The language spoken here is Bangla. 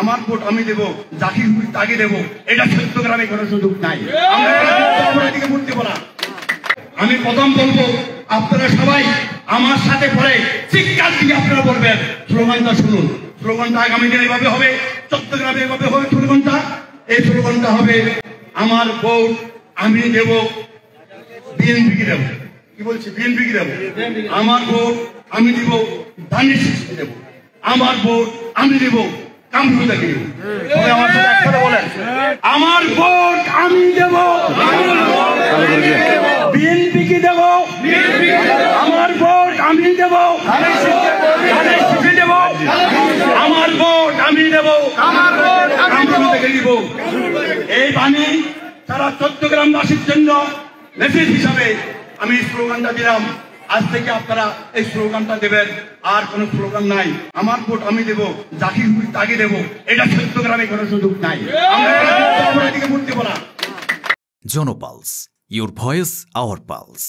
আমার ভোট আমি দেব, যাকে খুশি তাকে দেব, এটা চট্টগ্রামে কোনো সুযোগ নাই। আমরা অপরাধীকে ভোট দেব না। আমি প্রথম বলবো, আপনারা সবাই আমার সাথে পরে চিৎকার দিয়ে আপনারা বলবেন, স্লোগানটা শুনুন। স্লোগানটা আগামী দিনে এভাবে হবে, চট্টগ্রামে এভাবে হবে স্লোগানটা। এই স্লোগানটা হবে, আমার ভোট আমি দেব, বিএনপিকে দেব। কি বলছি? বিএনপিকে দেব। আমার ভোট আমি দিব, ধানের শীষকে দেব। আমার ভোট আমি দেব, কামরুলকে দেব। সবাই আমার সাথে একসাথে বলেন, আমার ভোট আমি দেব, বিএনপিকে দেব। আমার ভোট আমি দেব, ধানের শীষকে দেব। আমার ভোট আমি দেব, কামরুলকে দেব। এই বাণী সারা চট্টগ্রামবাসীর জন্য মেসেজ হিসাবে আমি স্লোগানটা দিলাম। আজ থেকে আপনারা এই স্লোগানটা দেবেন, আর কোন স্লোগান নাই। আমার ভোট আমি দেব, যাকে খুশি তাকে দেব, এটা চট্টগ্রামে কোনো সুযোগ নাই। আমরা অপরাধীকে ভোট দেব না। Jan Pulse, your voice, our pulse.